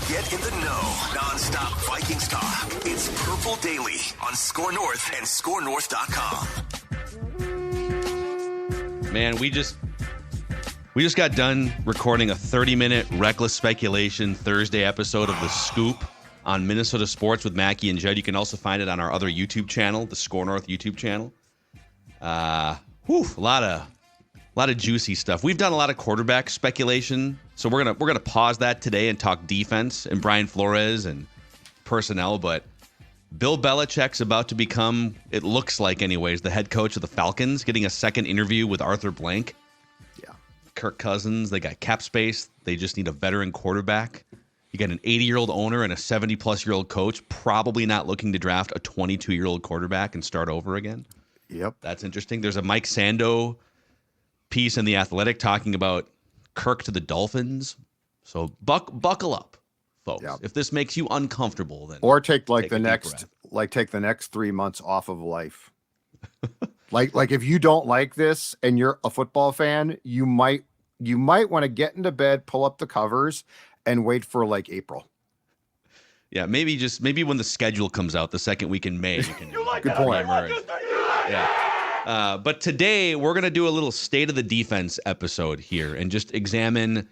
Get in the know. Non-stop Vikings talk. It's Purple Daily on Score North and ScoreNorth.com. Man, we just got done recording a 30-minute reckless speculation Thursday episode of The Scoop on Minnesota sports with Mackie and Judd. You can also find it on our other YouTube channel, the Score North YouTube channel. A lot of juicy stuff. We've done a lot of quarterback speculation, so we're gonna pause that today and talk defense and Brian Flores and personnel. But Bill Belichick's about to become, it looks like anyways, the head coach of the Falcons, getting a second interview with Arthur Blank. Yeah. Kirk Cousins, they got cap space. They just need a veteran quarterback. You got an 80-year-old owner and a 70-plus-year-old coach, probably not looking to draft a 22-year-old quarterback and start over again. Yep. That's interesting. There's a Mike Sando piece in The Athletic talking about Kirk to the Dolphins. So buckle up, folks. Yep. If this makes you uncomfortable, then or take a deep breath. take the next 3 months off of life. like if you don't like this and you're a football fan, you might want to get into bed, pull up the covers, and wait for like April. Yeah, maybe when the schedule comes out the second week in May, you can Good point. Yeah. But today we're going to do a little state of the defense episode here and just examine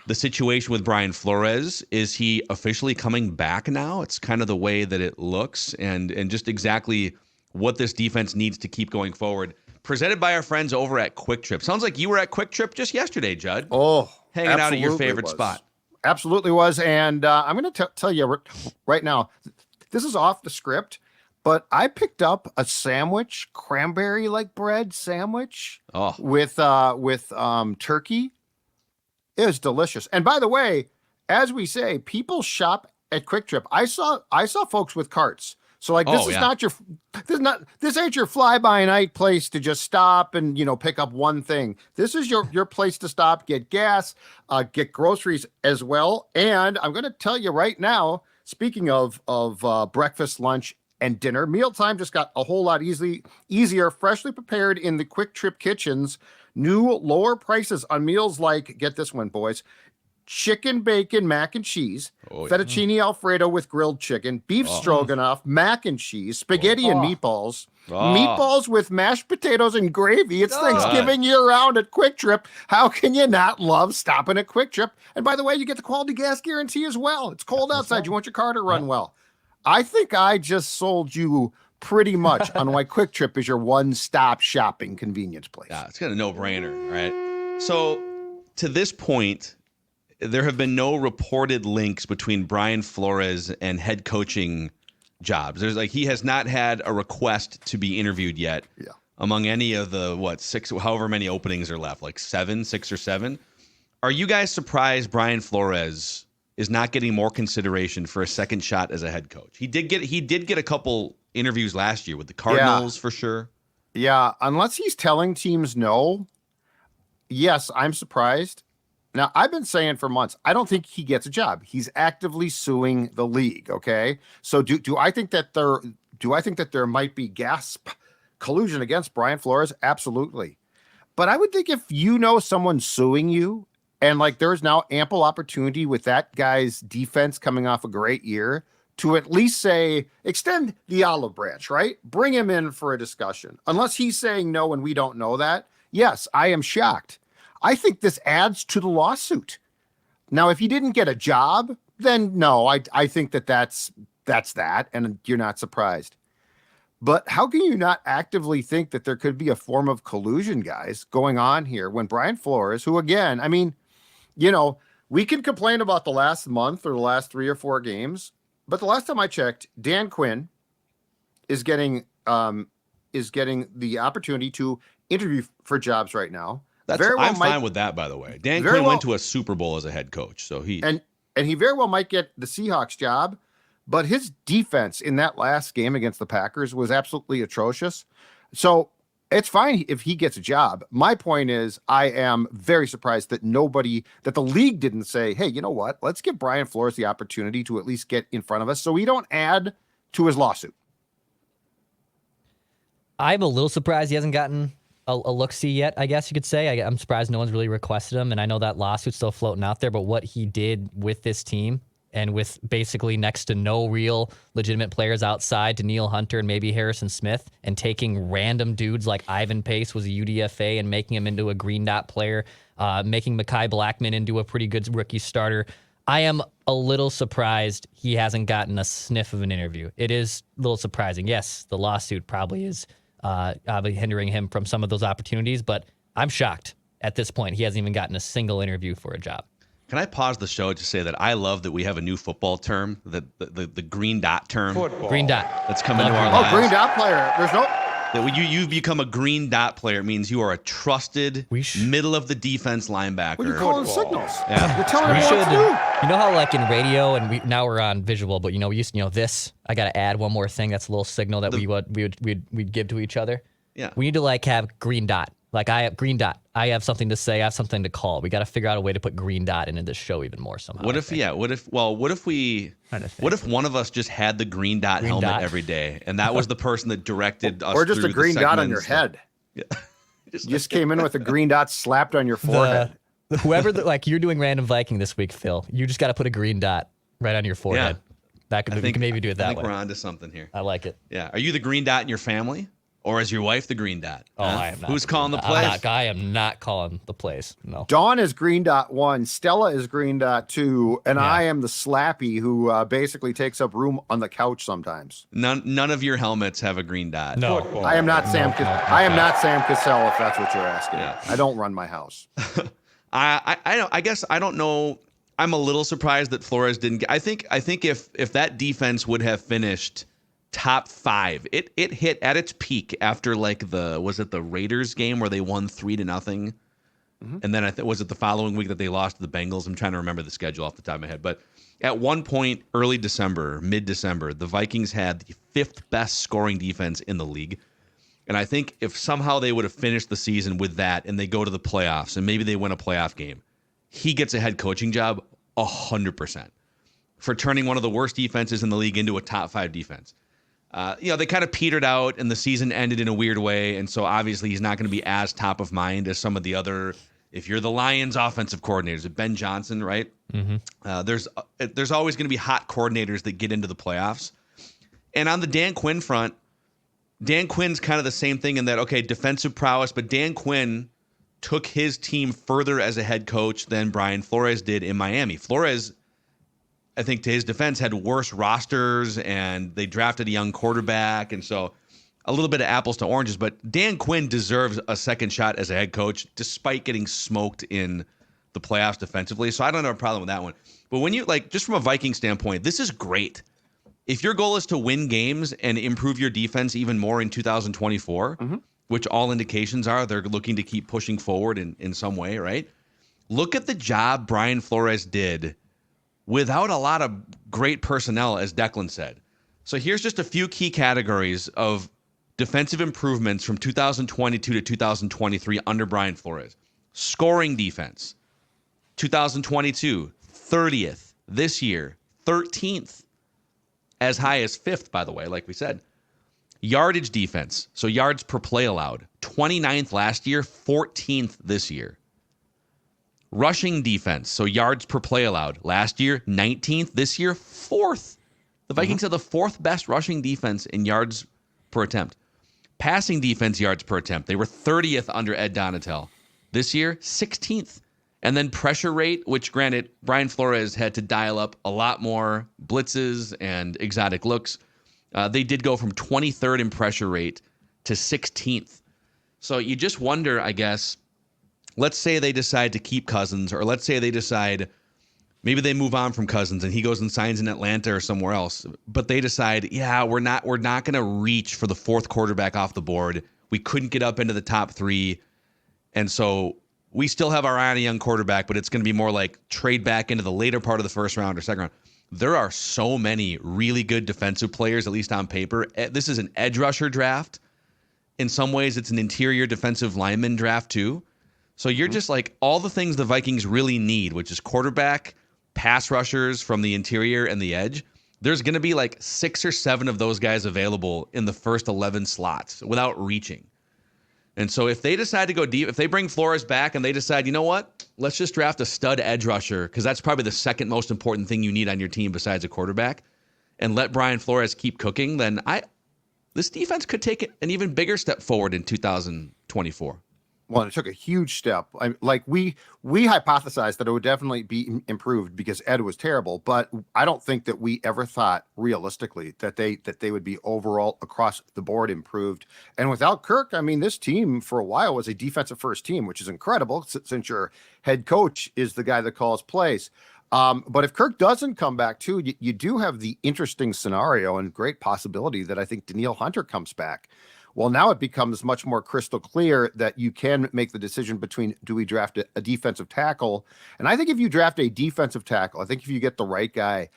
the situation with Brian Flores. Is he officially coming back now? It's kind of the way that it looks, and just exactly what this defense needs to keep going forward. Presented by our friends over at Quick Trip. Sounds like you were at Quick Trip just yesterday, Judd. Oh, hanging out at your favorite spot. Absolutely was. And I'm going to tell you right now, this is off the script, but I picked up a sandwich, cranberry-like bread sandwich with turkey. It was delicious. And by the way, as we say, people shop at Quick Trip. I saw folks with carts. So like this ain't your fly-by-night place to just stop and pick up one thing. This is your place to stop, get gas, get groceries as well. And I'm going to tell you right now, speaking of breakfast, lunch, and dinner, mealtime just got a whole lot easier, freshly prepared in the Quick Trip kitchens. New lower prices on meals like, get this one, boys, chicken, bacon, mac and cheese, fettuccine Alfredo with grilled chicken, beef stroganoff, mac and cheese, spaghetti and meatballs, meatballs with mashed potatoes and gravy. It's Thanksgiving year-round at Quick Trip. How can you not love stopping at Quick Trip? And by the way, you get the quality gas guarantee as well. It's cold outside. You want your car to run well. I think I just sold you pretty much on why Quick Trip is your one-stop shopping convenience place. Yeah, it's kind of no-brainer, right? So to this point, there have been no reported links between Brian Flores and head coaching jobs. He has not had a request to be interviewed yet. Yeah. Among any of the six, however many openings are left, like 6 or 7. Are you guys surprised Brian Flores is not getting more consideration for a second shot as a head coach? He did get a couple interviews last year with the Cardinals for sure. Yeah, unless he's telling teams no. Yes, I'm surprised. Now, I've been saying for months, I don't think he gets a job. He's actively suing the league, okay? So do I think that there might be collusion against Brian Flores? Absolutely. But I would think if someone's suing you and there's now ample opportunity with that guy's defense coming off a great year to at least say, extend the olive branch, right? Bring him in for a discussion. Unless he's saying no and we don't know that. Yes, I am shocked. I think this adds to the lawsuit. Now, if he didn't get a job, then no, I think that's that, and you're not surprised. But how can you not actively think that there could be a form of collusion, guys, going on here when Brian Flores, who again, we can complain about the last month or the last 3 or 4 games, but the last time I checked, Dan Quinn is getting the opportunity to interview for jobs right now. I'm fine with that, by the way. Dan Quinn went to a Super Bowl as a head coach, so he very well might get the Seahawks job, but his defense in that last game against the Packers was absolutely atrocious. So it's fine if he gets a job. My point is, I am very surprised that the league didn't say, hey, you know what? Let's give Brian Flores the opportunity to at least get in front of us so we don't add to his lawsuit. I'm a little surprised he hasn't gotten a look-see yet, I guess you could say. I'm surprised no one's really requested him, and I know that lawsuit's still floating out there, but what he did with this team and with basically next to no real legitimate players outside, Daniil Hunter and maybe Harrison Smith, and taking random dudes like Ivan Pace was a UDFA and making him into a green dot player, making Mekhi Blackman into a pretty good rookie starter. I am a little surprised he hasn't gotten a sniff of an interview. It is a little surprising. Yes, the lawsuit probably is hindering him from some of those opportunities, but I'm shocked at this point he hasn't even gotten a single interview for a job. Can I pause the show to say that I love that we have a new football term, the green dot term. Football. Green dot. That's come into our lives. Oh, green dot player. There's no... That when you've become a green dot player, it means you are a trusted middle of the defense linebacker. What are you calling signals? Yeah. You're telling me what to do. You know how like in radio, and now we're on visual, but we used to, this, I got to add one more thing. That's a little signal that we'd give to each other. Yeah. We need to like have green dot. Like I have green dot. I have something to say. I have something to call. We got to figure out a way to put green dot into this show even more somehow. What if one of us just had the green dot helmet every day, and that was the person that directed us, or just through a green the dot on your segments? head? Yeah. You just came in with a green dot slapped on your forehead. Whoever like you're doing Random Viking this week, Phil. You just got to put a green dot right on your forehead. Yeah. We can maybe do it that way. I think we're onto something here. I like it. Yeah. Are you the green dot in your family? Or is your wife the green dot? Oh, I am not. Who's calling the plays? I am not calling the plays. No. Dawn is green dot 1. Stella is green dot 2. And I am the slappy who basically takes up room on the couch sometimes. None of your helmets have a green dot. No. I am not Sam. I am not Sam Cassell, if that's what you're asking. Yeah. I don't run my house. I guess I don't know. I'm a little surprised that Flores didn't get. I think if that defense would have finished top 5, it hit at its peak after like the Raiders game where they won 3-0, and then was it the following week that they lost to the Bengals? I'm trying to remember the schedule off the top of my head, but at one point mid-December, the Vikings had the 5th best scoring defense in the league. And I think if somehow they would have finished the season with that and they go to the playoffs and maybe they win a playoff game, he gets a head coaching job 100% for turning one of the worst defenses in the league into a top 5 defense. They kind of petered out and the season ended in a weird way. And so obviously he's not going to be as top of mind as some of the other, if you're the Lions offensive coordinators, Ben Johnson, right? Mm-hmm. There's always going to be hot coordinators that get into the playoffs. And on the Dan Quinn front, Dan Quinn's kind of the same thing in that, okay, defensive prowess, but Dan Quinn took his team further as a head coach than Brian Flores did in Miami. Flores, I think to his defense, had worse rosters and they drafted a young quarterback. And so a little bit of apples to oranges, but Dan Quinn deserves a second shot as a head coach despite getting smoked in the playoffs defensively. So I don't have a problem with that one. But when you just from a Viking standpoint, this is great. If your goal is to win games and improve your defense even more in 2024, which all indications are they're looking to keep pushing forward in some way, right? Look at the job Brian Flores did without a lot of great personnel, as Declan said. So here's just a few key categories of defensive improvements from 2022 to 2023 under Brian Flores. Scoring defense, 2022, 30th. This year, 13th. As high as 5th, by the way, like we said. Yardage defense, so yards per play allowed, 29th last year, 14th this year. Rushing defense, so yards per play allowed. Last year, 19th. This year, 4th. The Vikings have the 4th best rushing defense in yards per attempt. Passing defense yards per attempt. They were 30th under Ed Donatel. This year, 16th. And then pressure rate, which granted, Brian Flores had to dial up a lot more blitzes and exotic looks. They did go from 23rd in pressure rate to 16th. So you just wonder, I guess, let's say they decide to keep Cousins, or let's say they decide maybe they move on from Cousins and he goes and signs in Atlanta or somewhere else. But they decide, we're not going to reach for the 4th quarterback off the board. We couldn't get up into the top 3. And so we still have our eye on a young quarterback, but it's going to be more like trade back into the later part of the 1st round or 2nd round. There are so many really good defensive players, at least on paper. This is an edge rusher draft. In some ways, it's an interior defensive lineman draft too. So you're just like all the things the Vikings really need, which is quarterback, pass rushers from the interior and the edge. There's going to be like 6 or 7 of those guys available in the first 11 slots without reaching. And so if they decide to go deep, if they bring Flores back and they decide, you know what, let's just draft a stud edge rusher, because that's probably the second most important thing you need on your team besides a quarterback, and let Brian Flores keep cooking, then this defense could take an even bigger step forward in 2024. Well, it took a huge step. We hypothesized that it would definitely be improved because Ed was terrible, but I don't think that we ever thought realistically that they would be overall across the board improved. And without Kirk, I mean, this team for a while was a defensive first team, which is incredible since your head coach is the guy that calls plays. But if Kirk doesn't come back too, you do have the interesting scenario and great possibility that I think Danielle Hunter comes back. Well, now it becomes much more crystal clear that you can make the decision between, do we draft a defensive tackle? And I think if you draft a defensive tackle, I think if you get the right guy,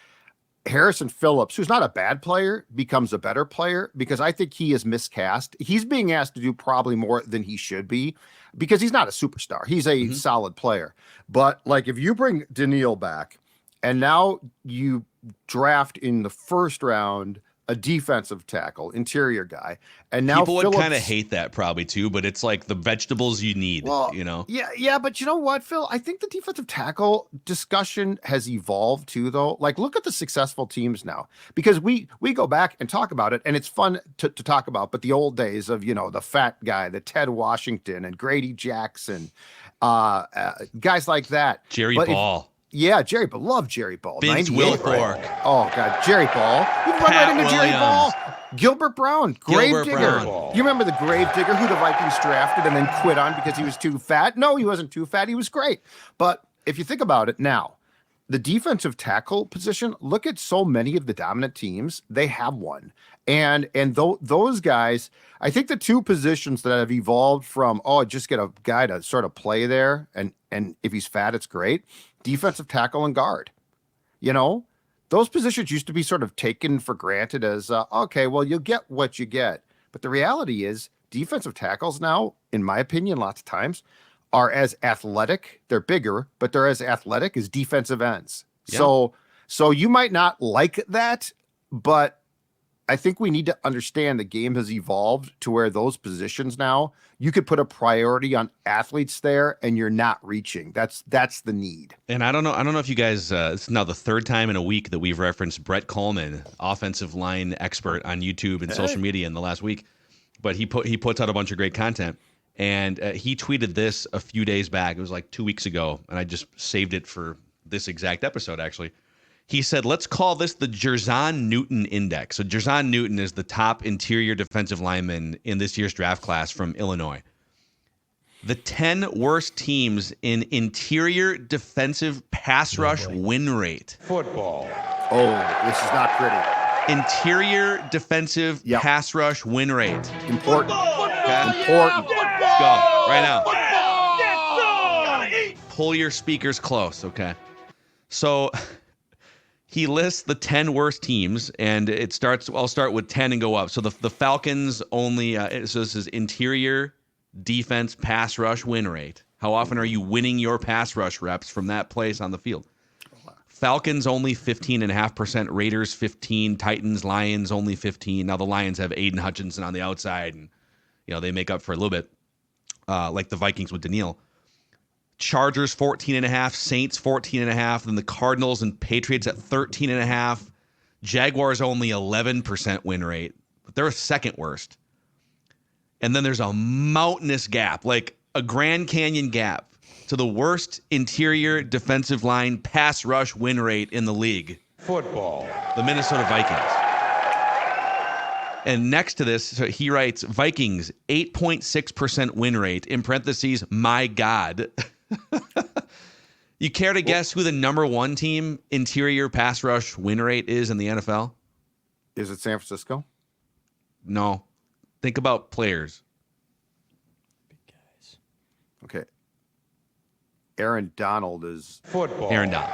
Harrison Phillips, who's not a bad player, becomes a better player, because I think he is miscast. He's being asked to do probably more than he should be because he's not a superstar. He's a solid player. But like if you bring Danielle back and now you draft in the first round a defensive tackle, interior guy, and now people would kind of hate that probably too, but it's like the vegetables you need, you know? Yeah, but you know what, Phil? I think the defensive tackle discussion has evolved too, though. Like, look at the successful teams now, because we go back and talk about it, and it's fun to talk about, but the old days of, the fat guy, the Ted Washington and Grady Jackson, guys like that. Jerry Ball. Jerry, but love Jerry Ball. Vince Wilfork. Right? Oh, God, Jerry Ball. You run right into Jerry Ball. Gilbert Brown, Gravedigger. You remember the Gravedigger who the Vikings drafted and then quit on because he was too fat? No, he wasn't too fat. He was great. But if you think about it now, the defensive tackle position, look at so many of the dominant teams. They have one. And those guys, I think the two positions that have evolved from, just get a guy to sort of play there, and if he's fat, it's great. Defensive tackle and guard. Those positions used to be sort of taken for granted as, okay, well, you'll get what you get. But the reality is defensive tackles now, in my opinion, lots of times, are as athletic. They're bigger, but they're as athletic as defensive ends. Yeah. So you might not like that, but I think we need to understand the game has evolved to where those positions now, you could put a priority on athletes there and you're not reaching. That's the need. And I don't know if you guys, it's now the third time in a week that we've referenced Brett Coleman, offensive line expert on YouTube and social media in the last week, but he puts out a bunch of great content. And he tweeted this a few days back. It was like 2 weeks ago, and I just saved it for this exact episode, actually. He said, let's call this the Jerzon Newton Index. So Jerzon Newton is the top interior defensive lineman in this year's draft class from Illinois. The 10 worst teams in interior defensive pass rush win rate. Football. Oh, this is not pretty. Interior defensive pass rush win rate. Important. Okay? Important. Let's go right now. Pull your speakers close, okay? So he lists the 10 worst teams, and I'll start with 10 and go up. So the Falcons only, so this is interior defense pass rush win rate. How often are you winning your pass rush reps from that place on the field? Falcons only 15.5%, Raiders 15, Titans, Lions only 15. Now the Lions have Aiden Hutchinson on the outside, and they make up for a little bit, like the Vikings with Danielle. Chargers 14.5, Saints 14.5, then the Cardinals and Patriots at 13.5. Jaguars only 11% win rate, but they're second worst. And then there's a mountainous gap, like a Grand Canyon gap, to the worst interior defensive line pass rush win rate in the league. Football. The Minnesota Vikings. And next to this, so he writes, Vikings 8.6% win rate, in parentheses, my God. You care to guess who the number one team interior pass rush win rate is in the NFL? Is it San Francisco? No. Think about players. Big guys. Okay. Aaron Donald is football. Aaron Donald.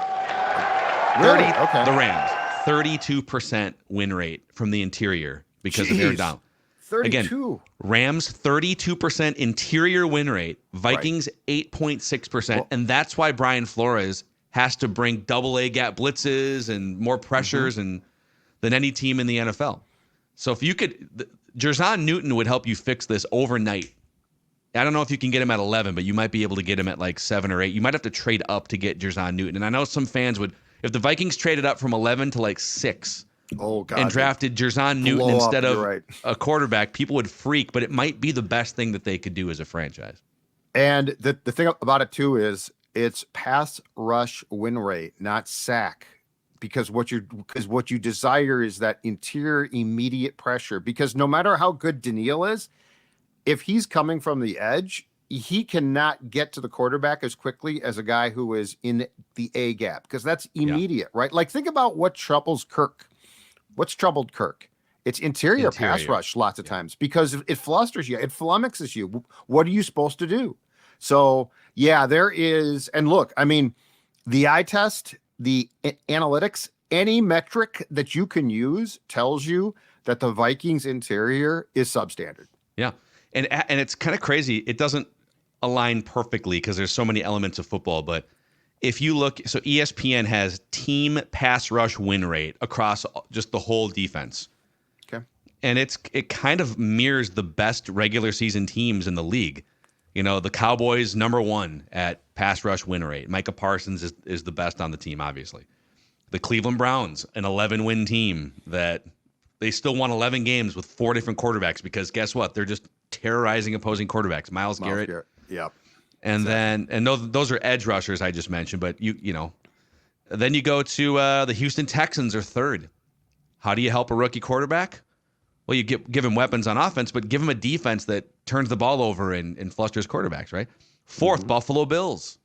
Really? Okay. The Rams, 32% win rate from the interior because of Aaron Donald. 32. Again, Rams 32% interior win rate, Vikings 8.6%, Well, and that's why Brian Flores has to bring double-A gap blitzes and more pressures than any team in the NFL. So if you could, Jerzon Newton would help you fix this overnight. I don't know if you can get him at 11, but you might be able to get him at like 7 or 8. You might have to trade up to get Jerzon Newton. And I know some fans would, if the Vikings traded up from 11 to like 6 and drafted Jerzon Newton instead of a quarterback, people would freak, but it might be the best thing that they could do as a franchise. And the thing about it too is it's pass rush win rate, not sack. Because what you desire is that interior immediate pressure. Because no matter how good Daniil is, if he's coming from the edge, he cannot get to the quarterback as quickly as a guy who is in the A gap, because that's immediate, right? Like, think about what troubles Kirk. What's troubled Kirk? It's interior pass rush lots of times, because it flusters you. It flummoxes you. What are you supposed to do? So, yeah, there is. And look, I mean, the eye test, the analytics, any metric that you can use tells you that the Vikings interior is substandard. Yeah. And it's kind of crazy. It doesn't align perfectly because there's so many elements of football. But if you look, so ESPN has team pass rush win rate across just the whole defense. Okay. And it kind of mirrors the best regular season teams in the league. You know, the Cowboys, number 1 at pass rush win rate. Micah Parsons is the best on the team, obviously. The Cleveland Browns, an 11-win team that they still won 11 games with 4 different quarterbacks, because guess what? They're just terrorizing opposing quarterbacks. Miles Garrett. Yep. And exactly. Those are edge rushers I just mentioned, but you know, then you go to the Houston Texans are 3rd. How do you help a rookie quarterback? Well, you give him weapons on offense, but give him a defense that turns the ball over and flusters quarterbacks, right? 4th, Buffalo Bills.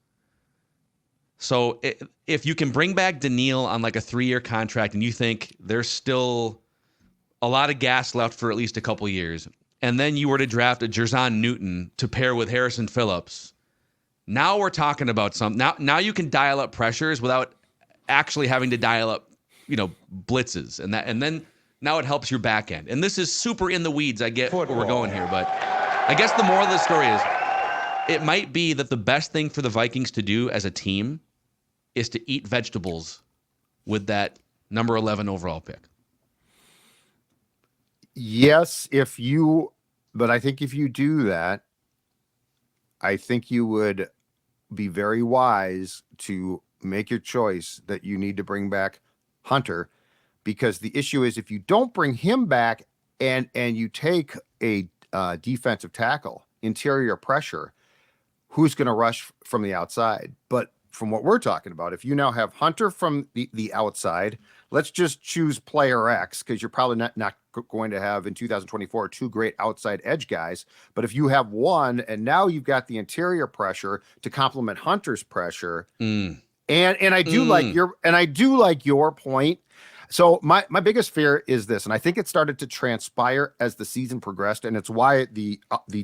So if you can bring back Daniil on like a 3-year contract and you think there's still a lot of gas left for at least a couple years, and then you were to draft a Jerzon Newton to pair with Harrison Phillips, now we're talking about something. Now you can dial up pressures without actually having to dial up, blitzes, and then now it helps your back end. And this is super in the weeds. I get where we're going here, but I guess the moral of the story is it might be that the best thing for the Vikings to do as a team is to eat vegetables with that number 11 overall pick. Yes, but I think if you do that, I think you would be very wise to make your choice that you need to bring back Hunter, because the issue is if you don't bring him back and you take a defensive tackle, interior pressure, who's going to rush from the outside? But from what we're talking about, if you now have Hunter from the outside, let's just choose player X, because you're probably not going to have in 2024 2 great outside edge guys. But if you have one, and now you've got the interior pressure to complement Hunter's pressure, and I do like your point. So my biggest fear is this, and I think it started to transpire as the season progressed, and it's why the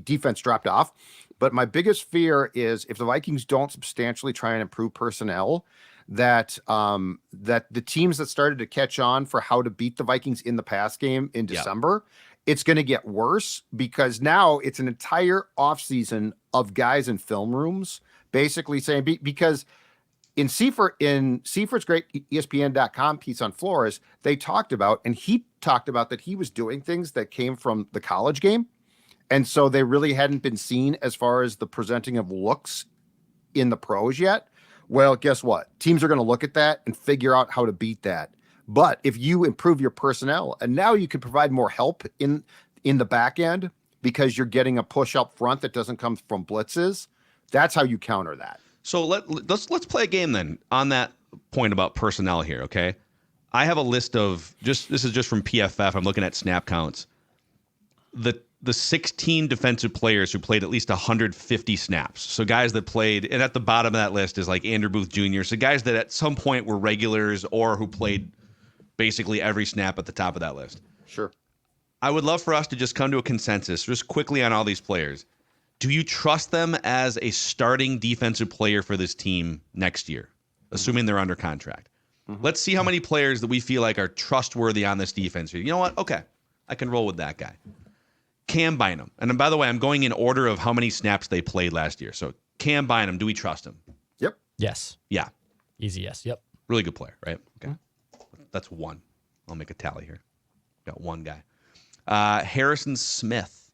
defense dropped off. But my biggest fear is if the Vikings don't substantially try and improve personnel, that the teams that started to catch on for how to beat the Vikings in the pass game in December, it's going to get worse, because now it's an entire offseason of guys in film rooms basically saying, because in Seifert's great ESPN.com piece on Flores, they talked about, and he talked about that he was doing things that came from the college game. And so they really hadn't been seen as far as the presenting of looks in the pros yet. Well, guess what? Teams are going to look at that and figure out how to beat that. But if you improve your personnel, and now you can provide more help in the back end because you're getting a push up front that doesn't come from blitzes, that's how you counter that. So let's play a game then on that point about personnel here, okay? I have a list of this is just from PFF. I'm looking at snap counts. The 16 defensive players who played at least 150 snaps. So guys that played, and at the bottom of that list is like Andrew Booth Jr. So guys that at some point were regulars or who played basically every snap at the top of that list. Sure. I would love for us to just come to a consensus just quickly on all these players. Do you trust them as a starting defensive player for this team next year, assuming they're under contract? Mm-hmm. Let's see how many players that we feel like are trustworthy on this defense. You know what? Okay, I can roll with that guy. Cam Bynum. And by the way, I'm going in order of how many snaps they played last year. So Cam Bynum, do we trust him? Yep. Yes. Yeah. Easy yes. Yep. Really good player, right? Okay. That's one. I'll make a tally here. Got one guy. Harrison Smith.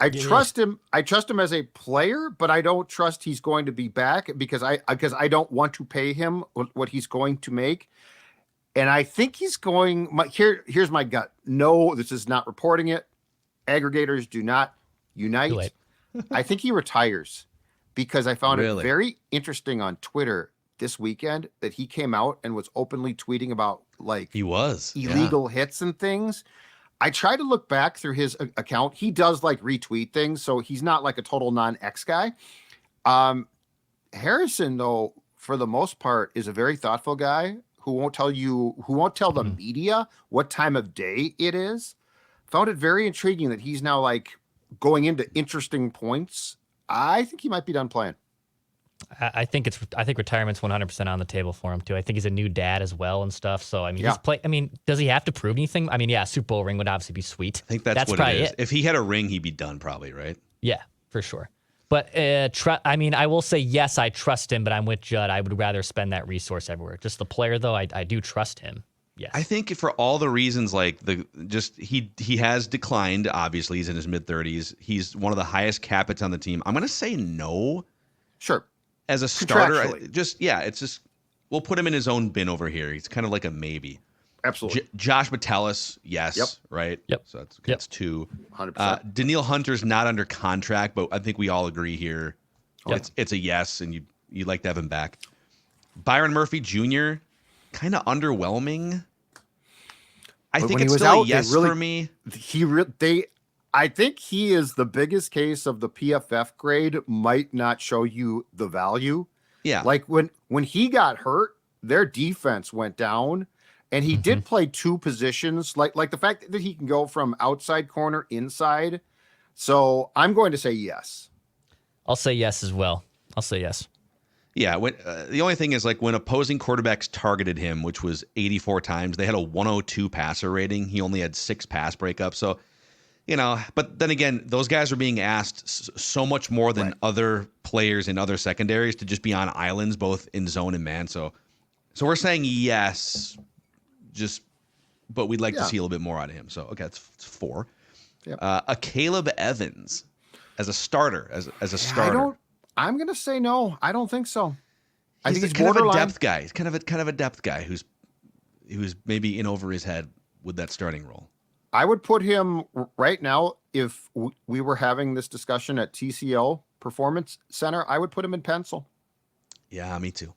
I trust him. I trust him as a player, but I don't trust he's going to be back because I don't want to pay him what he's going to make. And I think he's going. Here's my gut. No, this is not reporting it. Aggregators do not unite. I think he retires because I found it very interesting on Twitter this weekend that he came out and was openly tweeting about illegal hits and things. I tried to look back through his account. He does like retweet things, so he's not like a total non-X guy. Harrison, though, for the most part, is a very thoughtful guy who won't tell the media what time of day it is. Found it very intriguing that he's now like going into interesting points. I think he might be done playing. I think retirement's 100% on the table for him too. I think he's a new dad as well and stuff. So I mean, does he have to prove anything? I mean, Super Bowl ring would obviously be sweet. I think that's what it is. If he had a ring, he'd be done probably, right? Yeah, for sure. But I will say yes, I trust him, but I'm with Judd. I would rather spend that resource everywhere. Just the player though, I do trust him. Yes. I think for all the reasons he has declined. Obviously, he's in his mid-30s. He's one of the highest cap hits on the team. I'm going to say no. Sure. As a starter, we'll put him in his own bin over here. He's kind of like a maybe. Absolutely. Josh Metellus, yes. Yep. Right? Yep. So that's 2. 100%. Daniil Hunter's not under contract, but I think we all agree here. Yep. It's a yes, and you'd like to have him back. Byron Murphy Jr., kind of underwhelming. I think it's still a yes for me. I think he is the biggest case of the PFF grade might not show you the value. Yeah. Like when he got hurt, their defense went down and he did play 2 positions. Like the fact that he can go from outside corner inside. So I'm going to say yes. I'll say yes as well. I'll say yes. Yeah. The only thing is like when opposing quarterbacks targeted him, which was 84 times, they had a 102 passer rating. He only had 6 pass breakups. So, but then again, those guys are being asked so much more than other players in other secondaries to just be on islands, both in zone and man. So we're saying yes, but we'd like to see a little bit more out of him. So, okay, it's 4. Yep. A Caleb Evans as a starter, as a starter. I'm going to say no. I don't think so. I think he's kind borderline. of a depth guy. He's kind of a depth guy who's maybe in over his head with that starting role. I would put him right now, if we were having this discussion at TCO Performance Center, I would put him in pencil. Yeah, me too.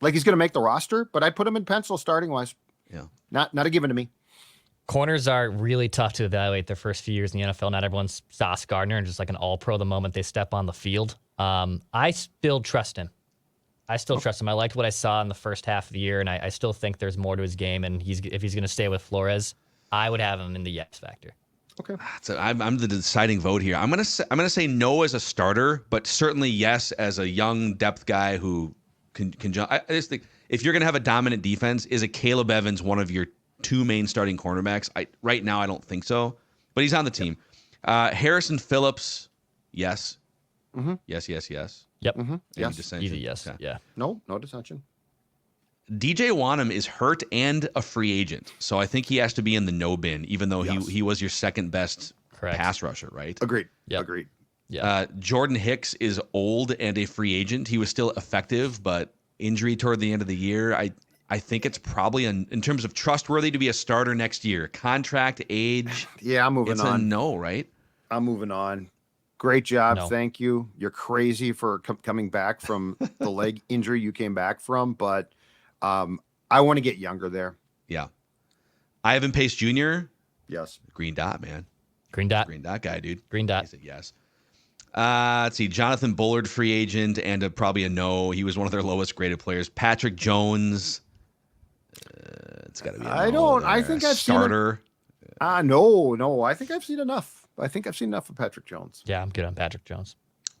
Like he's going to make the roster, but I'd put him in pencil starting wise. Yeah. Not a given to me. Corners are really tough to evaluate their first few years in the NFL. Not everyone's Sauce Gardner and just like an all-pro the moment they step on the field. I still trust him. I trust him. I liked what I saw in the first half of the year, and I still think there's more to his game. And if he's going to stay with Flores, I would have him in the yes factor. Okay. So I'm the deciding vote here. I'm gonna say no as a starter, but certainly yes as a young depth guy who can jump. I just think if you're gonna have a dominant defense, is a Caleb Evans one of your 2 main starting cornerbacks? Right now I don't think so, but he's on the team. Harrison Phillips, yes. Mm-hmm. Yes. Yep. Mm-hmm. Yes. Dissension? Easy yes. Okay. Yeah. No dissension. DJ Wanham is hurt and a free agent, so I think he has to be in the no bin, even though he was your second best pass rusher, right? Agreed. Yep. Agreed. Yeah. Jordan Hicks is old and a free agent. He was still effective, but injury toward the end of the year. I think it's probably in terms of trustworthy to be a starter next year. Contract, age. Yeah, I'm moving on. It's a no, right? I'm moving on. Great job. No. Thank you. You're crazy for coming back from the leg injury you came back from, but I want to get younger there. Yeah. Ivan Pace Jr. Yes. Green dot, man. Green dot. Green dot guy, dude. Green dot. He said yes. Let's see. Jonathan Bullard, free agent, and probably a no. He was one of their lowest graded players. Patrick Jones. It's got to be a no. I think I've starter. No. I think I've seen enough. I think I've seen enough of Patrick Jones. Yeah, I'm good on Patrick Jones.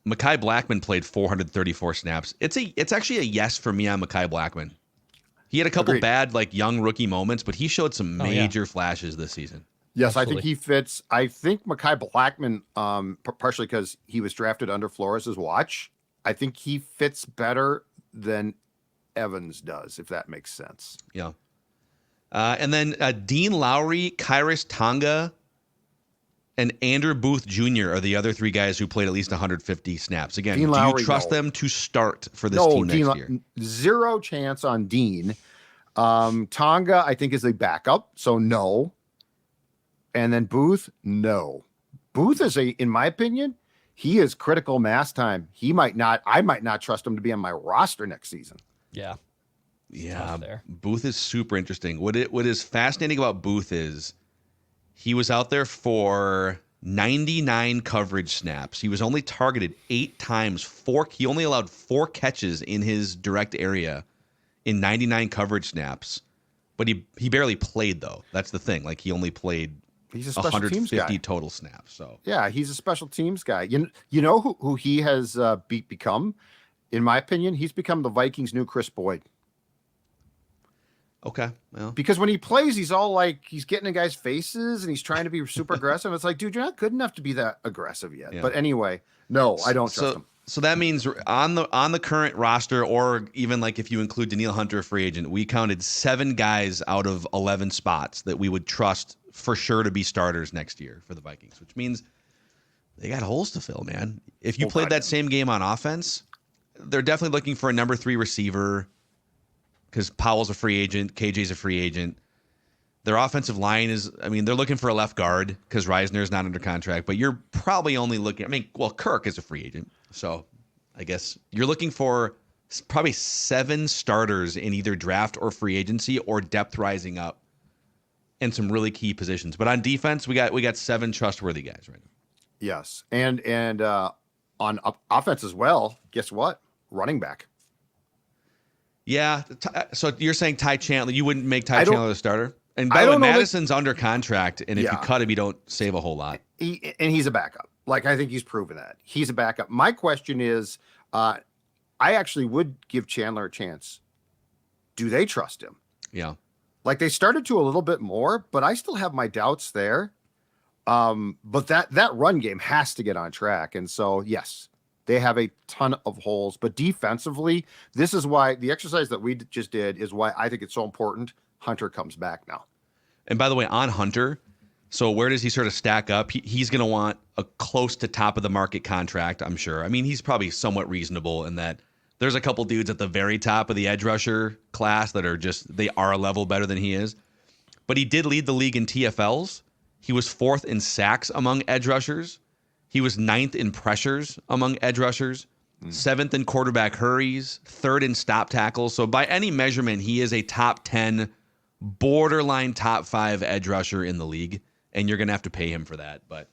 Mekhi Blackman played 434 snaps. It's actually a yes for me on Mekhi Blackman. He had a couple bad young rookie moments, but he showed some major flashes this season. Yes, Absolutely. I think he fits. I think Mekhi Blackman, partially because he was drafted under Flores' watch, I think he fits better than Evans does, if that makes sense. Yeah. And then Dean Lowry, Kairos Tonga. and Andrew Booth Jr. are the other three guys who played at least 150 snaps. Again, Dean do Lowry, you trust no. them to start for this team next year? Zero chance on Dean. Tonga, I think, is a backup, so no. And then Booth, no. Booth is in my opinion, he is critical mass time. I might not trust him to be on my roster next season. Yeah. Booth is super interesting. What is fascinating about Booth is he was out there for 99 coverage snaps. He was only targeted 8 times. He only allowed 4 catches in his direct area in 99 coverage snaps. But he barely played, though. That's the thing. Like, he only played He's a special teams guy. 150 total snaps. So yeah, he's a special teams guy. You know who he has become? In my opinion, he's become the Vikings' new Chris Boyd. Okay. Well. Because when he plays, he's all like, he's getting in guys' faces and he's trying to be super aggressive. It's like, dude, you're not good enough to be that aggressive yet. Yeah. But anyway, no, I don't trust him. So that means on the current roster, or even like if you include Danielle Hunter, free agent, we counted 7 guys out of 11 spots that we would trust for sure to be starters next year for the Vikings, which means they got holes to fill, man. If you played that same game on offense, they're definitely looking for a number 3 receiver because Powell's a free agent, KJ's a free agent. Their offensive line they're looking for a left guard because Reisner's not under contract, but you're probably only looking, Kirk is a free agent. So I guess you're looking for probably 7 starters in either draft or free agency or depth rising up in some really key positions. But on defense, we got 7 trustworthy guys right now. Yes. And on offense as well, guess what? Running back. Yeah. So you're saying Ty Chandler, you wouldn't make Ty Chandler the starter? And by the way, Madison's under contract, and if you cut him, you don't save a whole lot. He's a backup. Like, I think he's proven that. He's a backup. My question is, I actually would give Chandler a chance. Do they trust him? Yeah. Like, they started to a little bit more, but I still have my doubts there. But that run game has to get on track. And so, yes, they have a ton of holes. But defensively, this is why the exercise that we just did is why I think it's so important Hunter comes back now. And by the way, on Hunter, so where does he sort of stack up? He's going to want a close to top of the market contract, I'm sure. I mean, he's probably somewhat reasonable in that there's a couple dudes at the very top of the edge rusher class that they are a level better than he is. But he did lead the league in TFLs. He was 4th in sacks among edge rushers. He was 9th in pressures among edge rushers, 7th in quarterback hurries, 3rd in stop tackles. So by any measurement, he is a top 10, borderline top 5 edge rusher in the league. And you're going to have to pay him for that. But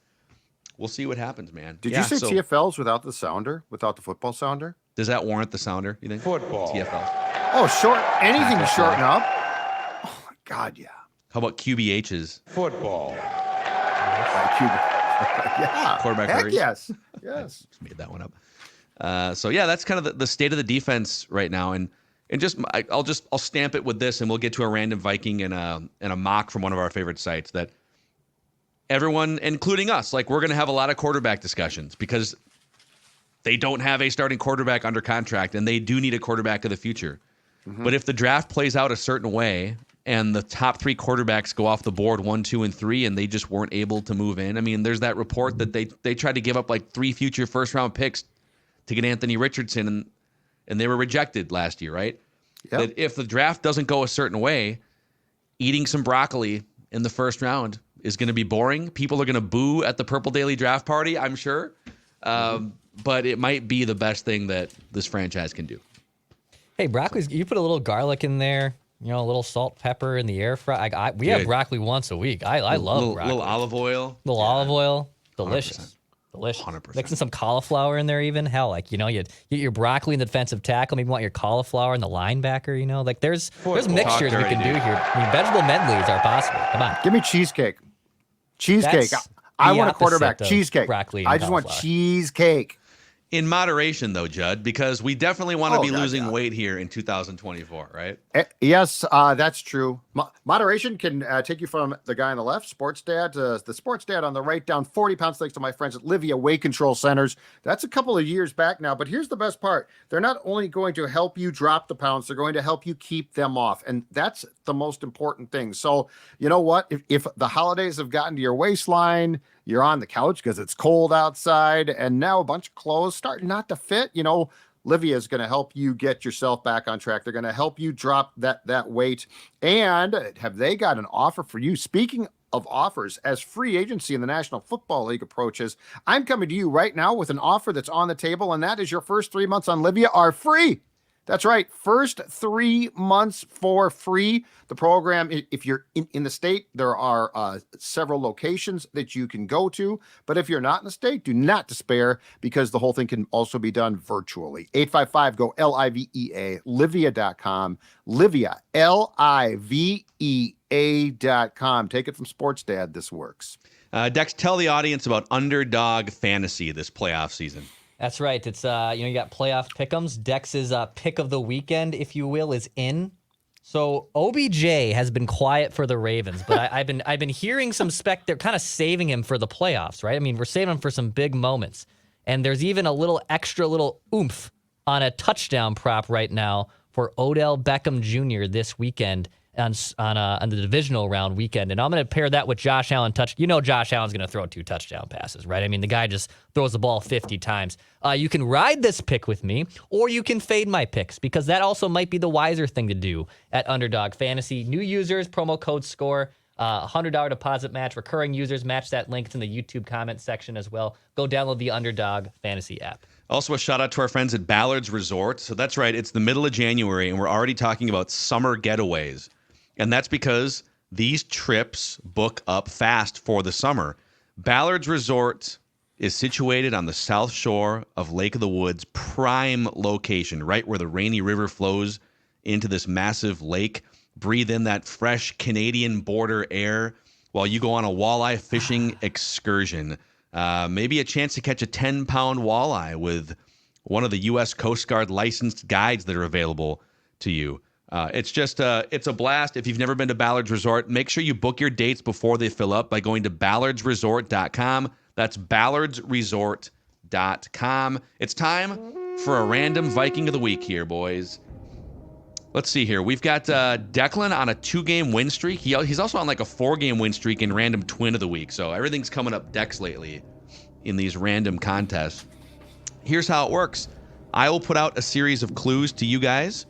we'll see what happens, man. Did you say TFLs without the sounder, without the football sounder? Does that warrant the sounder, you think? Football. TFL. Oh, short. Anything to shorten up. Oh, my God, yeah. How about QBHs? Football. Yeah. Quarterback Heck hurries? yes. I just made that one up. So, yeah, that's kind of the state of the defense right now. And I'll stamp it with this, and we'll get to a random Viking and a mock from one of our favorite sites that everyone, including us, like, we're going to have a lot of quarterback discussions because they don't have a starting quarterback under contract, and they do need a quarterback of the future. Mm-hmm. But if the draft plays out a certain way and the top 3 quarterbacks go off the board 1, 2, and 3, and they just weren't able to move in. I mean, there's that report that they tried to give up like 3 future first-round picks to get Anthony Richardson, and they were rejected last year, right? Yep. That if the draft doesn't go a certain way, eating some broccoli in the first round is going to be boring. People are going to boo at the Purple Daily Draft Party, I'm sure. But it might be the best thing that this franchise can do. Hey, broccoli's, you put a little garlic in there, a little salt, pepper in the air fry. We have broccoli once a week. I love broccoli. Little olive oil. Olive oil. Delicious. 100%. Delicious. 100%. Mixing some cauliflower in there even. Hell, you get your broccoli in the defensive tackle. Maybe you want your cauliflower in the linebacker, Like, there's mixtures we can do here. I mean, vegetable medleys are possible. Come on. Give me cheesecake. Cheesecake. I want a quarterback. Cheesecake. Broccoli I just want cheesecake. In moderation, though, Judd, because we definitely want to be losing weight here in 2024, right? Yes, that's true. Moderation can take you from the guy on the left, sports dad, to the sports dad on the right, down 40 pounds thanks to my friends at Livia Weight Control Centers. That's a couple of years back now, but here's the best part. They're not only going to help you drop the pounds, they're going to help you keep them off. And that's the most important thing. So, you know what? If the holidays have gotten to your waistline, you're on the couch because it's cold outside, and now a bunch of clothes starting not to fit, Livia is going to help you get yourself back on track. They're going to help you drop that weight. And have they got an offer for you? Speaking of offers, as free agency in the National Football League approaches, I'm coming to you right now with an offer that's on the table, and that is your first 3 months on Livia are free. That's right. First 3 months for free. The program, if you're in the state, there are several locations that you can go to. But if you're not in the state, do not despair, because the whole thing can also be done virtually. 855-GO-LIVEA, Livia.com. Livia, LIVEA.com. Take it from Sports Dad. This works. Dex, tell the audience about Underdog Fantasy this playoff season. That's right. It's you got playoff pick'ems. Dex's pick of the weekend, if you will, is in. So OBJ has been quiet for the Ravens, but I've been hearing some they're kind of saving him for the playoffs, right? I mean, we're saving him for some big moments, and there's even a little extra oomph on a touchdown prop right now for Odell Beckham Jr. this weekend on the divisional round weekend. And I'm going to pair that with Josh Allen Josh Allen's going to throw 2 touchdown passes, right? I mean, the guy just throws the ball 50 times. You can ride this pick with me, or you can fade my picks, because that also might be the wiser thing to do at Underdog Fantasy. New users, promo code SCORE, $100 deposit match. Recurring users, match that link. It's in the YouTube comment section as well. Go download the Underdog Fantasy app. Also, a shout out to our friends at Ballard's Resort. So that's right. It's the middle of January, and we're already talking about summer getaways. And that's because these trips book up fast for the summer. Ballard's Resort is situated on the south shore of Lake of the Woods, prime location, right where the Rainy River flows into this massive lake. Breathe in that fresh Canadian border air while you go on a walleye fishing excursion. Maybe a chance to catch a 10-pound walleye with one of the U.S. Coast Guard licensed guides that are available to you. It's a blast. If you've never been to Ballard's Resort, make sure you book your dates before they fill up by going to ballardsresort.com. That's ballardsresort.com. It's time for a random Viking of the week here, boys. Let's see here. We've got Declan on a 2-game win streak. He's also on like a 4-game win streak in random twin of the week. So everything's coming up Dex lately in these random contests. Here's how it works. I will put out a series of clues to you guys.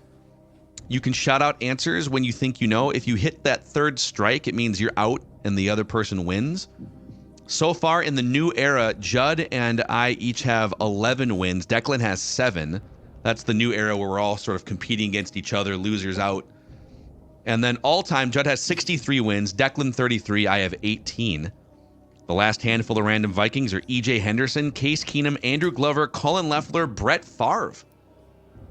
You can shout out answers when you think you know. If you hit that third strike, it means you're out and the other person wins. So far in the new era, Judd and I each have 11 wins. Declan has 7. That's the new era where we're all sort of competing against each other, losers out. And then all-time, Judd has 63 wins, Declan 33, I have 18. The last handful of random Vikings are E.J. Henderson, Case Keenum, Andrew Glover, Colin Loeffler, Brett Favre.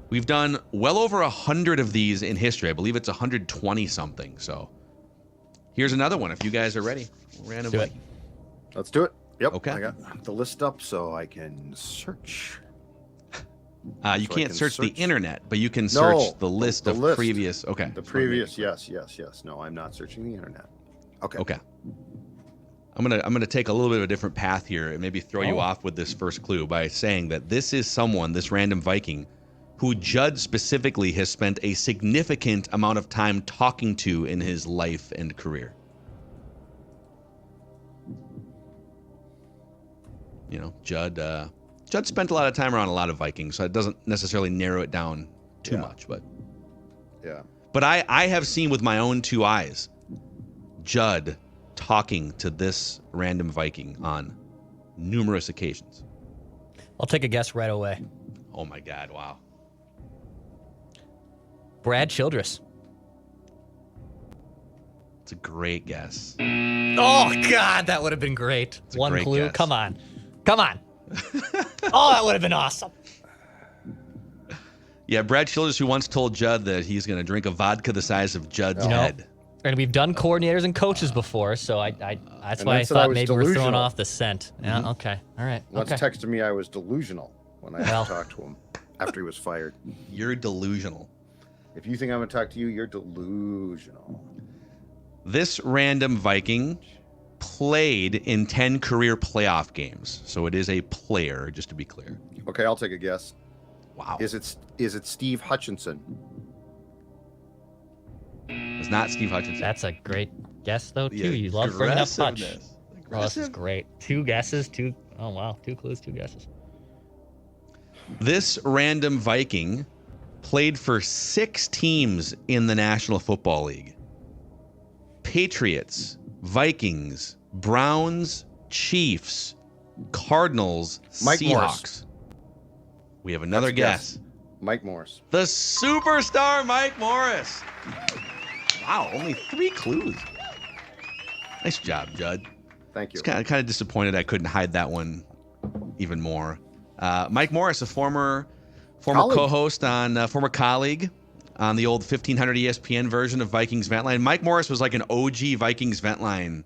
We've done well over 100 of these in history. I believe it's 120-something. So here's another one if you guys are ready. Random Viking. Let's do it. Yep. Okay. I got the list up so I can search. You can't search the internet, but you can search the list of list. previous. Okay. The previous. Yes. No, I'm not searching the internet. Okay. I'm gonna take a little bit of a different path here and maybe throw you off with this first clue by saying that this is someone, this random Viking, who Judd specifically has spent a significant amount of time talking to in his life and career. You know, Judd spent a lot of time around a lot of Vikings, so it doesn't necessarily narrow it down too much. But But I have seen with my own 2 eyes Judd talking to this random Viking on numerous occasions. I'll take a guess right away. Oh my God! Wow. Brad Childress. It's a great guess. Oh God, that would have been great. One clue. Guess. Come on. Oh, that would have been awesome. Yeah, Brad Childress, who once told Judd that he's going to drink a vodka the size of Judd's head. And we've done coordinators and coaches before, so that's why I thought maybe we're throwing off the scent. Yeah, okay. All right. Once texted me I was delusional when I talked to him after he was fired. You're delusional. If you think I'm going to talk to you, you're delusional. This random Viking played in 10 career playoff games. So it is a player, just to be clear. Okay, I'll take a guess. Wow. Is it Steve Hutchinson? It's not Steve Hutchinson. That's a great guess, though, too. Yeah, You love bringing up Hutch. aggressiveness. Oh, this is great. 2 guesses, 2. Oh, wow. 2 clues, 2 guesses. This random Viking played for 6 teams in the National Football League. Patriots, Vikings, Browns, Chiefs, Cardinals, Mike Seahawks. Morris. We have another guess. Mike Morris. The superstar Mike Morris. Wow, only 3 clues. Nice job, Judd. Thank you. I was kind of disappointed I couldn't hide that one even more. Mike Morris, a former co-host on, former colleague on the old 1500 ESPN version of Vikings Vent Line. Mike Morris was like an OG Vikings Vent Line.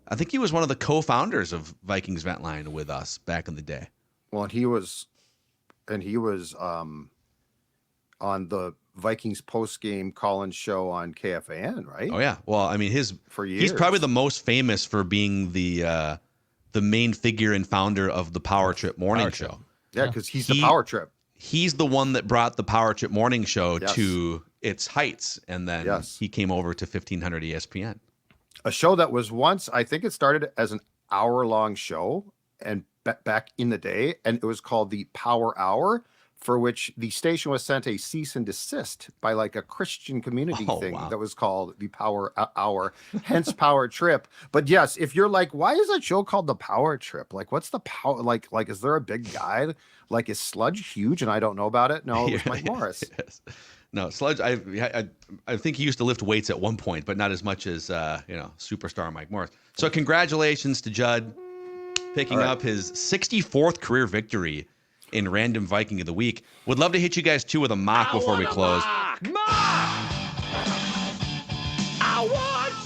I think he was one of the co-founders of Vikings Vent Line with us back in the day. Well, and he was on the Vikings post-game call-in show on KFAN, right? Oh yeah. Well, I mean, for years. He's probably the most famous for being the main figure and founder of the Power Trip morning show. Yeah, because he's the Power Trip. He's the one that brought the Power Trip morning show Yes. to its heights, and then he came over to 1500 ESPN. A show that was once, I think it started as an hour-long show, and back in the day, and it was called the Power Hour, for which the station was sent a cease and desist by like a Christian community thing that was called the Power Hour, hence Power Trip. But yes, if you're like, why is that show called the Power Trip? Like, what's the power? Like, is there a big guy? Like, is Sludge huge and I don't know about it? No, it was Mike Morris. Yes. No, Sludge. I think he used to lift weights at one point, but not as much as superstar Mike Morris. So congratulations to Judd picking up his 64th career victory in Random Viking of the Week. Would love to hit you guys too with a mock before we close.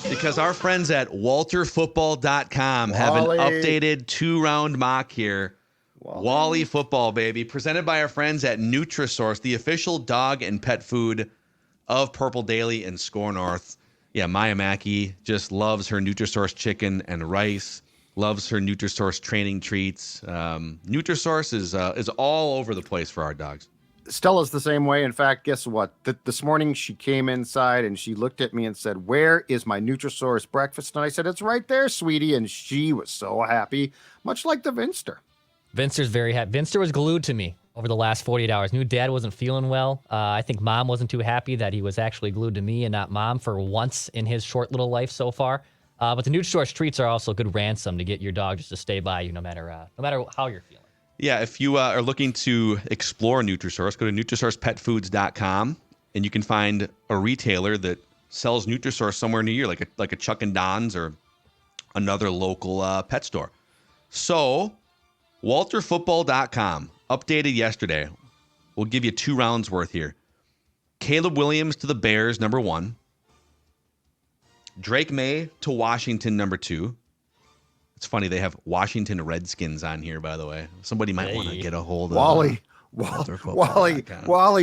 Because our friends at walterfootball.com have an updated 2-round mock here. Wally football, baby. Presented by our friends at Nutrisource, the official dog and pet food of Purple Daily and Score North. Yeah, Maya Mackey just loves her Nutrisource chicken and rice. Loves her Nutrisource training treats. Nutrisource is all over the place for our dogs. Stella's the same way. In fact, guess what? This morning she came inside and she looked at me and said, "Where is my Nutrisource breakfast?" And I said, "It's right there, sweetie." And she was so happy, much like the Vinster. Vinster's very happy. Vinster was glued to me over the last 48 hours. Knew Dad wasn't feeling well. I think Mom wasn't too happy that he was actually glued to me and not Mom for once in his short little life so far. But the Nutrisource treats are also a good ransom to get your dog just to stay by you no matter how you're feeling. Yeah, if you are looking to explore Nutrisource, go to NutrisourcePetFoods.com, and you can find a retailer that sells Nutrisource somewhere near you, like a Chuck and Don's or another local pet store. So, WalterFootball.com, updated yesterday. We'll give you 2 rounds worth here. Caleb Williams to the Bears, number 1. Drake May to Washington, number 2. It's funny, they have Washington Redskins on here, by the way. Somebody might want to get a hold of Wally,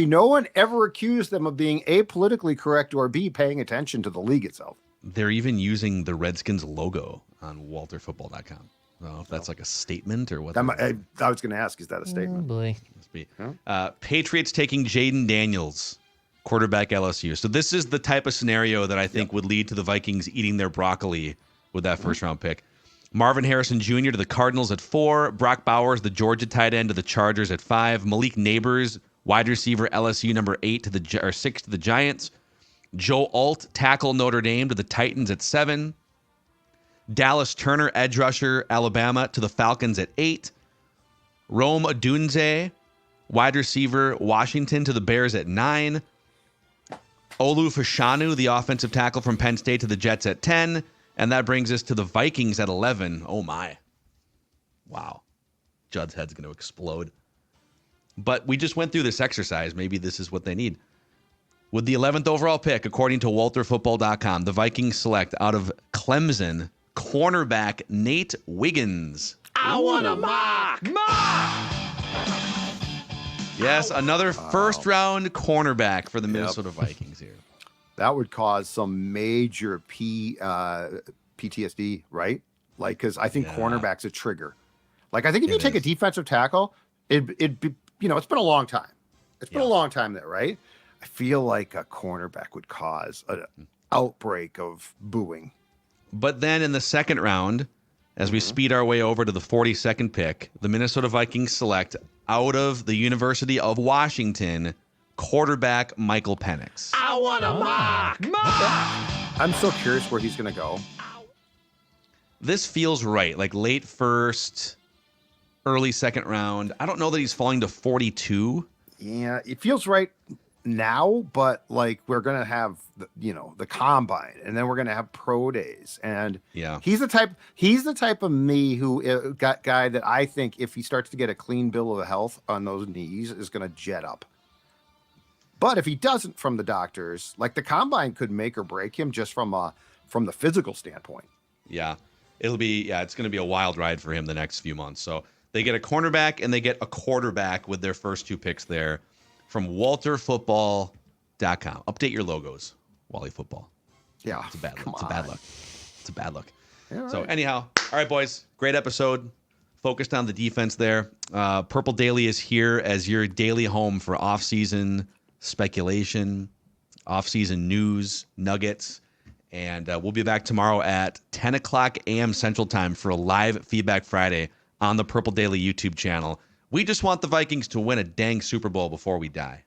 no one ever accused them of being A, politically correct, or B, paying attention to the league itself. They're even using the Redskins logo on WalterFootball.com. I don't know if that's like a statement or what. I was going to ask, is that a statement? Oh, boy. Must be. Patriots taking Jaden Daniels, quarterback LSU. So this is the type of scenario that I think would lead to the Vikings eating their broccoli with that first-round pick. Marvin Harrison Jr. to the Cardinals at 4. Brock Bowers, the Georgia tight end, to the Chargers at 5. Malik Neighbors, wide receiver LSU, number 6 to the Giants. Joe Alt, tackle Notre Dame, to the Titans at 7. Dallas Turner, edge rusher, Alabama, to the Falcons at 8. Rome Odunze, wide receiver, Washington, to the Bears at 9. Olu Fashanu, the offensive tackle from Penn State, to the Jets at 10. And that brings us to the Vikings at 11. Oh, my. Wow. Judd's head's going to explode. But we just went through this exercise. Maybe this is what they need. With the 11th overall pick, according to WalterFootball.com, the Vikings select out of Clemson cornerback Nate Wiggins. I want a mock! Yes, another first-round cornerback for the Minnesota Vikings here. that would cause some major PTSD, right? Like, because I think cornerback's a trigger. Like, I think if you take a defensive tackle, it'd be, it's been a long time. It's been a long time there, right? I feel like a cornerback would cause an outbreak of booing. But then in the second round, as we speed our way over to the 42nd pick, the Minnesota Vikings select out of the University of Washington quarterback Michael Penix. I want a mock. I'm so curious where he's going to go. This feels right, like late first, early second round. I don't know that he's falling to 42. Yeah, it feels right now, but like we're gonna have the combine, and then we're gonna have pro days, and he's the type of guy that I think if he starts to get a clean bill of health on those knees is gonna jet up. But if he doesn't from the doctors, like the combine could make or break him just from the physical standpoint. Yeah, it's gonna be a wild ride for him the next few months. So they get a cornerback and they get a quarterback with their first 2 picks there. From WalterFootball.com. Update your logos, Wally Football. Yeah. It's a bad look. It's a bad look. Right. So anyhow, all right, boys. Great episode. Focused on the defense there. Purple Daily is here as your daily home for off-season speculation, off-season news, nuggets. And we'll be back tomorrow at 10 o'clock a.m. Central Time for a live Feedback Friday on the Purple Daily YouTube channel. We just want the Vikings to win a dang Super Bowl before we die.